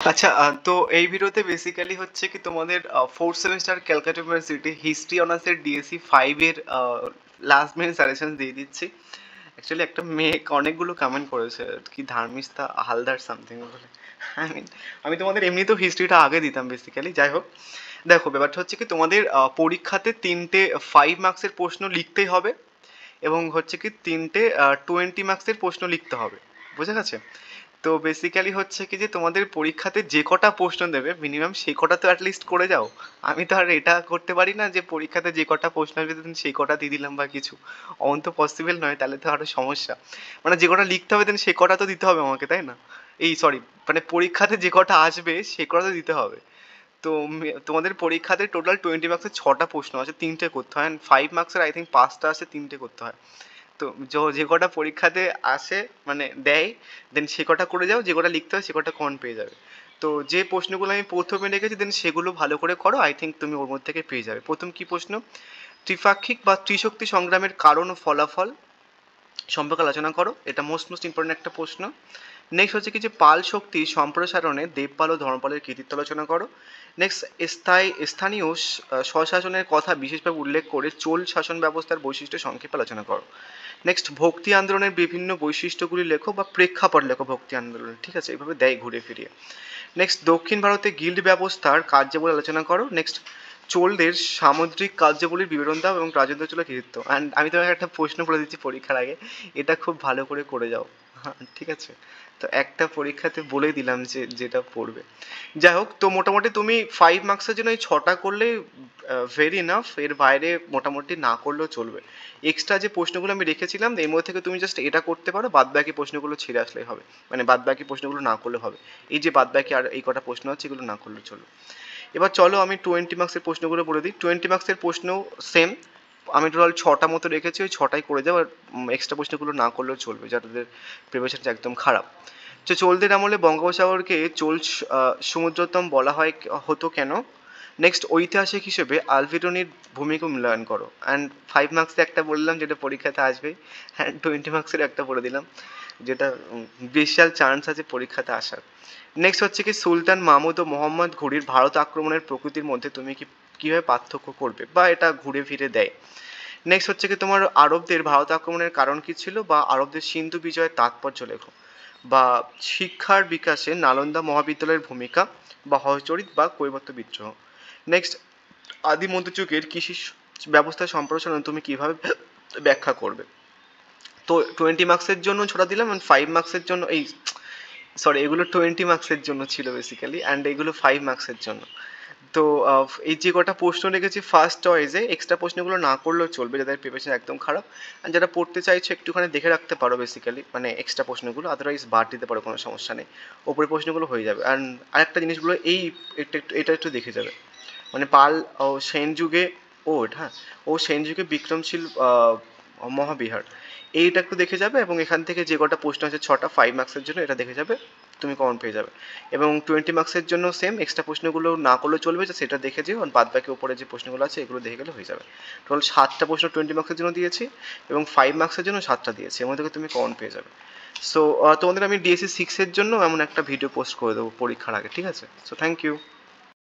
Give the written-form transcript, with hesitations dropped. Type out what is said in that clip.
আচ্ছা, তো এই ভিডিওতে বেসিক্যালি হচ্ছে কি তোমাদের fourth semester Calcutta university history অনার্সের ডিএসসি 5 এর লাস্ট মিনিট সাজেশন দিয়ে দিচ্ছি। অ্যাকচুয়ালি একটা মেয়ে অনেকগুলো কমেন্ট করেছে কি ধার্মিষ্ঠা হালদার সামথিং বলে। আই মিন আমি তোমাদের এমনিতেও হিস্ট্রিটা আগে দিতাম বেসিক্যালি। যাই হোক, দেখো ব্যাপারটা হচ্ছে কি তোমাদের পরীক্ষাতে 3টে 5 মার্কসের প্রশ্ন লিখতেই হবে এবং হচ্ছে কি 3টে 20 মার্কসের প্রশ্ন লিখতে হবে। বুঝে গেছে? তো বেসিক্যালি হচ্ছে কি যে তোমাদের পরীক্ষাতে যে কটা প্রশ্ন দেবে মিনিমাম সেই কটা তো অ্যাটলিস্ট করে যাও। আমি তো আর এটা করতে পারি না যে পরীক্ষাতে যে কটা প্রশ্ন আসবে সেই কটা দিয়ে দিলাম বা কিছু। অমন তো পসিবল নয়, তাহলে তো আরো সমস্যা। মানে যে কটা লিখতে হবে দেন সে কটা তো দিতে হবে আমাকে, তাই না? এই সরি, মানে পরীক্ষাতে যে কটা আসবে সে কটা তো দিতে হবে। তো তোমাদের পরীক্ষাতে টোটাল 20 মার্কসের 6টা প্রশ্ন আছে, 3টে করতে হয়, অ্যান্ড 5 মার্কসের আই থিঙ্ক 5টা আছে, 3টে করতে হয়। তো যে কটা পরীক্ষাতে আসে মানে দেয় দেন সে কটা করে যাও, যে কটা লিখতে হয় সে কটা কমন পেয়ে যাবে। তো যে প্রশ্নগুলো আমি প্রথমে রেখেছি দেন সেগুলো ভালো করে করো, আই থিঙ্ক তুমি ওর মধ্যে থেকে পেয়ে যাবে। প্রথম কি প্রশ্ন, ত্রিপাক্ষিক বা ত্রিশক্তি সংগ্রামের কারণ ও ফলাফল সম্পর্কে আলোচনা করো। এটা মোস্ট ইম্পর্টেন্ট একটা প্রশ্ন। নেক্সট হচ্ছে কি যে পাল শক্তি সম্প্রসারণে দেবপাল ও ধর্মপালের কৃতিত্ব আলোচনা করো। নেক্সট স্থানীয় স্বশাসনের কথা বিশেষভাবে উল্লেখ করে চোল শাসন ব্যবস্থার বৈশিষ্ট্য সংক্ষেপে আলোচনা করো। নেক্সট ভক্তি আন্দোলনের বিভিন্ন বৈশিষ্ট্যগুলি লেখো বা প্রেক্ষাপট লেখো ভক্তি আন্দোলনের, ঠিক আছে? এইভাবে দেয় ঘুরে ফিরিয়ে। নেক্সট দক্ষিণ ভারতে গিল্ড ব্যবস্থার কার্যাবলী আলোচনা করো। নেক্সট চোলদের সামুদ্রিক কার্যাবলীর বিবরণ দাও এবং রাজেন্দ্র চোলের কৃতিত্ব। অ্যান্ড আমি তোমাকে একটা প্রশ্ন বলে দিচ্ছি পরীক্ষার আগে, এটা খুব ভালো করে যাও। হ্যাঁ, ঠিক আছে? তো একটা পরীক্ষাতে বলে দিলাম যে যেটা পড়বে। যাই হোক, তো মোটামুটি তুমি 5 মার্কসের জন্য এই 6টা করলেই ভেরি ইনাফ। এর বাইরে মোটামুটি না করলেও চলবে। এক্সট্রা যে প্রশ্নগুলো আমি রেখেছিলাম এর মধ্যে থেকে তুমি জাস্ট এটা করতে পারো, বাদ বাকি প্রশ্নগুলো ছেড়ে আসলেই হবে। মানে বাদ বাকি প্রশ্নগুলো না করলে হবে। এই যে বাদ বাকি আর এই কটা প্রশ্ন আছে এগুলো না করলে চলবে। এবার চলো আমি 20 মার্কসের প্রশ্নগুলো বলে দিই। 20 মার্কসের প্রশ্ন সেম, আমি টোটাল 6টা মতো রেখেছি, ওই 6টাই করে যাও। আর এক্সট্রা প্রশ্নগুলো না করলেও চলবে যাদের প্রিপারেশনটা একদম খারাপ। তো চোলদের আমলে বঙ্গোপসাগরকে চোল সমুদ্রতম বলা হয় হতো কেন? নেক্সট ঐতিহাসিক হিসেবে আলভিটনির ভূমিকা মূল্যায়ন করো। অ্যান্ড 5 মার্কসে একটা বললাম যেটা পরীক্ষাতে আসবেই, অ্যান্ড 20 মার্কসের একটা বলে দিলাম যেটা বিশাল চান্স আছে পরীক্ষাতে আসার। নেক্সট হচ্ছে কি সুলতান মাহমুদ ও মোহাম্মদ ঘুরির ভারত আক্রমণের প্রকৃতির মধ্যে তুমি কিভাবে পার্থক্য করবে বা এটা ঘুরে ফিরে দেয়। নেক্সট হচ্ছে কি তোমার আরবদের ভারত আক্রমণের কারণ কি ছিল বা আরবদের সিন্ধু বিজয়ের তাৎপর্য লেখো। বা শিক্ষার বিকাশে নালন্দা মহাবিদ্যালয়ের ভূমিকা বা হযচরিত বা কৈবর্ত বিদ্রোহ। নেক্সট আদি মধ্যযুগের কৃষি ব্যবস্থা সম্প্রসারণ তুমি কিভাবে ব্যাখ্যা করবে। তো 20 মার্কসের জন্য ছোটা দিলাম, 5 মার্কসের জন্য এই সরি এগুলো 20 মার্কসের জন্য ছিল বেসিক্যালি, অ্যান্ড এগুলো 5 মার্কসের জন্য। তো এই যে কটা প্রশ্ন রেখেছি ফার্স্ট চয়েসে, এক্সট্রা প্রশ্নগুলো না করলেও চলবে যাদের প্রিপারেশন একদম খারাপ। আর যারা পড়তে চাইছো একটুখানি দেখে রাখতে পারো বেসিক্যালি, মানে এক্সট্রা প্রশ্নগুলো, আদারওয়াইজ বাদ দিতে পারো, কোনো সমস্যা নেই। ওপরের প্রশ্নগুলো হয়ে যাবে। অ্যান্ড আরেকটা জিনিসগুলো এই এটা একটু দেখে যাবে, মানে পাল ও সেন যুগে ওট, হ্যাঁ, ও সেন যুগে বিক্রমশীল মহাবিহার, এইটা একটু দেখে যাবে। এবং এখান থেকে যে কটা প্রশ্ন আছে 6টা 5 মার্কসের জন্য, এটা দেখে যাবে, তুমি কমন পেয়ে যাবে। এবং 20 মার্কসের জন্য সেম, এক্সট্রা প্রশ্নগুলো না করলে চলবে, সেটা দেখে যেও। আর বাদ বাকি উপরে যে প্রশ্নগুলো আছে এগুলো দেখে গেলে হয়ে যাবে। টোটাল 7টা প্রশ্ন 20 মার্কসের জন্য দিয়েছি এবং 5 মার্কসের জন্য 7টা দিয়েছি, এর মধ্যে থেকে তুমি কমন পেয়ে যাবে। সো তোমাদের আমি ডিএসসি 6 এর জন্য এমন একটা ভিডিও পোস্ট করে দেবো পরীক্ষার আগে, ঠিক আছে? So thank you.